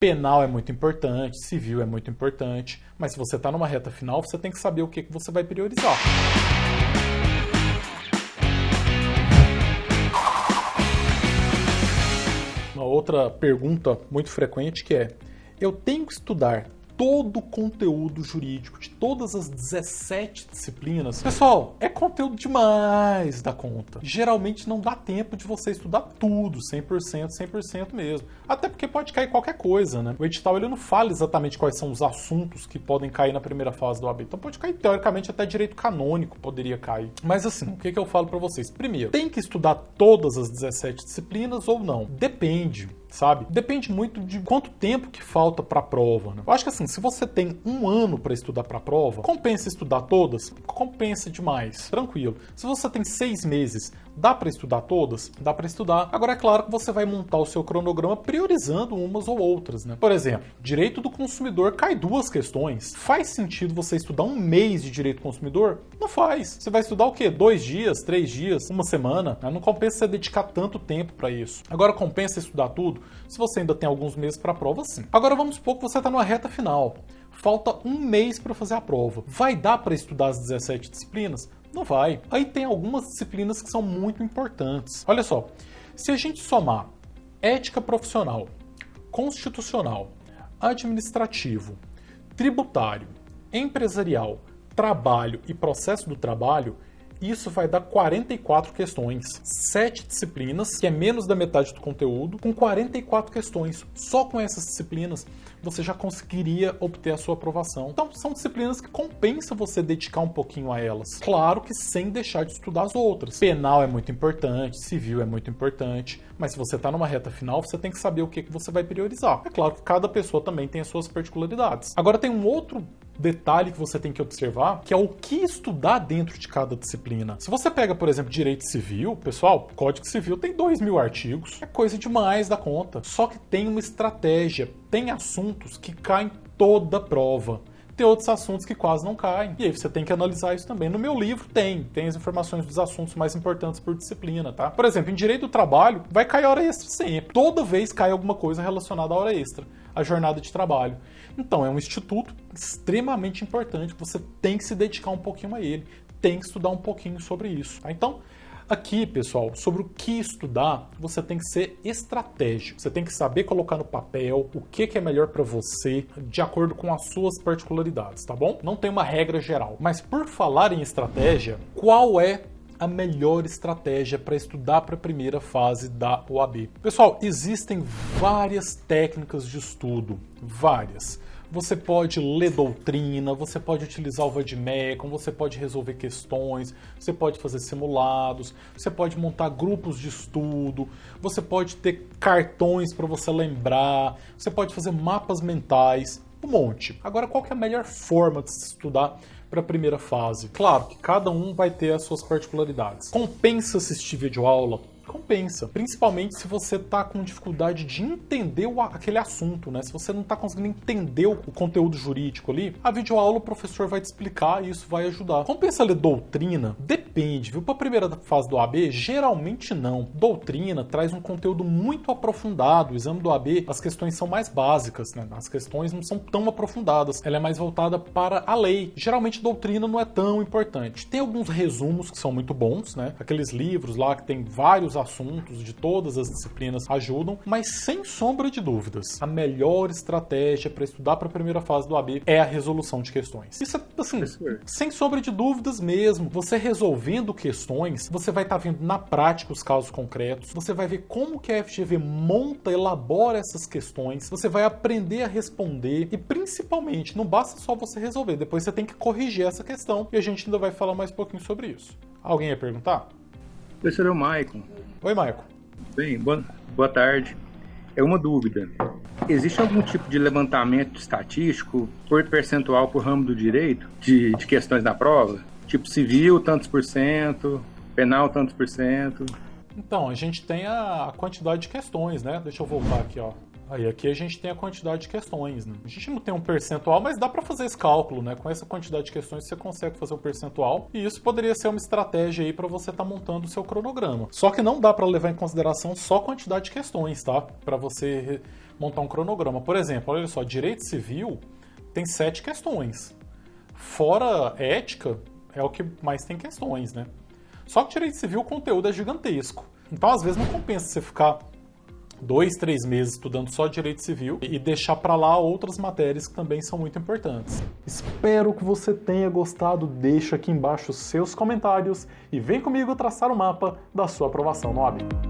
Penal é muito importante, civil é muito importante, mas se você está numa reta final, você tem que saber o que você vai priorizar. Uma outra pergunta muito frequente que é: eu tenho que estudar todo o conteúdo jurídico de todas as 17 disciplinas? Pessoal, é conteúdo demais da conta. Geralmente não dá tempo de você estudar tudo, 100% mesmo. Até porque pode cair qualquer coisa, né? O edital ele não fala exatamente quais são os assuntos que podem cair na primeira fase do OAB. Então pode cair, teoricamente, até direito canônico poderia cair. Mas assim, o que eu falo pra vocês? Primeiro, tem que estudar todas as 17 disciplinas ou não? Depende. Sabe? Depende muito de quanto tempo que falta para a prova, né? Eu acho que assim, se você tem um ano para estudar para a prova, compensa estudar todas? Compensa demais, tranquilo. Se você tem 6 meses, dá para estudar todas? Dá para estudar. Agora é claro que você vai montar o seu cronograma priorizando umas ou outras, né? Por exemplo, direito do consumidor cai 2 questões. Faz sentido você estudar um mês de direito do consumidor? Não faz. Você vai estudar o quê? 2 dias, 3 dias, uma semana? Não compensa você dedicar tanto tempo para isso. Agora compensa estudar tudo? Se você ainda tem alguns meses para a prova, sim. Agora vamos supor que você está numa reta final. Falta um mês para fazer a prova. Vai dar para estudar as 17 disciplinas? Não vai. Aí tem algumas disciplinas que são muito importantes. Olha só, se a gente somar ética profissional, constitucional, administrativo, tributário, empresarial, trabalho e processo do trabalho, isso vai dar 44 questões. 7 disciplinas, que é menos da metade do conteúdo, com 44 questões. Só com essas disciplinas você já conseguiria obter a sua aprovação. Então são disciplinas que compensa você dedicar um pouquinho a elas. Claro que sem deixar de estudar as outras. Penal é muito importante, civil é muito importante, mas se você está numa reta final, você tem que saber o que você vai priorizar. É claro que cada pessoa também tem as suas particularidades. Agora tem um outro detalhe que você tem que observar, que é o que estudar dentro de cada disciplina. Se você pega, por exemplo, direito civil, pessoal, Código Civil tem 2.000 artigos, é coisa demais da conta. Só que tem uma estratégia, tem assuntos que caem toda a prova. Tem outros assuntos que quase não caem. E aí você tem que analisar isso também. No meu livro tem as informações dos assuntos mais importantes por disciplina, tá? Por exemplo, em direito do trabalho, vai cair hora extra sempre. Toda vez cai alguma coisa relacionada à hora extra, à jornada de trabalho. Então, é um instituto extremamente importante, você tem que se dedicar um pouquinho a ele, tem que estudar um pouquinho sobre isso, tá? Então, aqui, pessoal, sobre o que estudar, você tem que ser estratégico. Você tem que saber colocar no papel o que é melhor para você, de acordo com as suas particularidades, tá bom? Não tem uma regra geral. Mas por falar em estratégia, qual é a melhor estratégia para estudar para a primeira fase da OAB? Pessoal, existem várias técnicas de estudo, várias. Você pode ler doutrina, você pode utilizar o Vademecum, você pode resolver questões, você pode fazer simulados, você pode montar grupos de estudo, você pode ter cartões para você lembrar, você pode fazer mapas mentais, um monte. Agora, qual que é a melhor forma de se estudar para a primeira fase? Claro que cada um vai ter as suas particularidades. Compensa assistir videoaula? Compensa, principalmente se você está com dificuldade de entender aquele assunto, né? Se você não está conseguindo entender o conteúdo jurídico ali, a videoaula o professor vai te explicar e isso vai ajudar. Compensa ler doutrina? Depende, viu? Para a primeira fase do OAB, geralmente não. Doutrina traz um conteúdo muito aprofundado. O exame do OAB, as questões são mais básicas, né? As questões não são tão aprofundadas. Ela é mais voltada para a lei. Geralmente doutrina não é tão importante. Tem alguns resumos que são muito bons, né? Aqueles livros lá que tem vários assuntos de todas as disciplinas ajudam, mas sem sombra de dúvidas, a melhor estratégia para estudar para a primeira fase do OAB é a resolução de questões. Isso é, assim, sem sombra de dúvidas mesmo. Você resolvendo questões, você vai estar vendo na prática os casos concretos, você vai ver como que a FGV monta, elabora essas questões, você vai aprender a responder e, principalmente, não basta só você resolver, depois você tem que corrigir essa questão e a gente ainda vai falar mais um pouquinho sobre isso. Alguém ia perguntar? Professor, é o Maicon. Oi, Maicon. Bem, boa tarde. É uma dúvida. Existe algum tipo de levantamento estatístico por percentual por ramo do direito de questões da prova? Tipo civil, tantos por cento, penal, tantos por cento? Então, a gente tem a quantidade de questões, né? Deixa eu voltar aqui, ó. Aí, aqui a gente tem a quantidade de questões, né? A gente não tem um percentual, mas dá para fazer esse cálculo, né? Com essa quantidade de questões você consegue fazer o percentual e isso poderia ser uma estratégia aí para você estar montando o seu cronograma. Só que não dá para levar em consideração só a quantidade de questões, tá? Para você montar um cronograma. Por exemplo, olha só, direito civil tem 7 questões. Fora ética, é o que mais tem questões, né? Só que direito civil, o conteúdo é gigantesco. Então, às vezes, não compensa você ficar 2, 3 meses estudando só direito civil e deixar para lá outras matérias que também são muito importantes. Espero que você tenha gostado. Deixa aqui embaixo os seus comentários e vem comigo traçar o mapa da sua aprovação no OAB.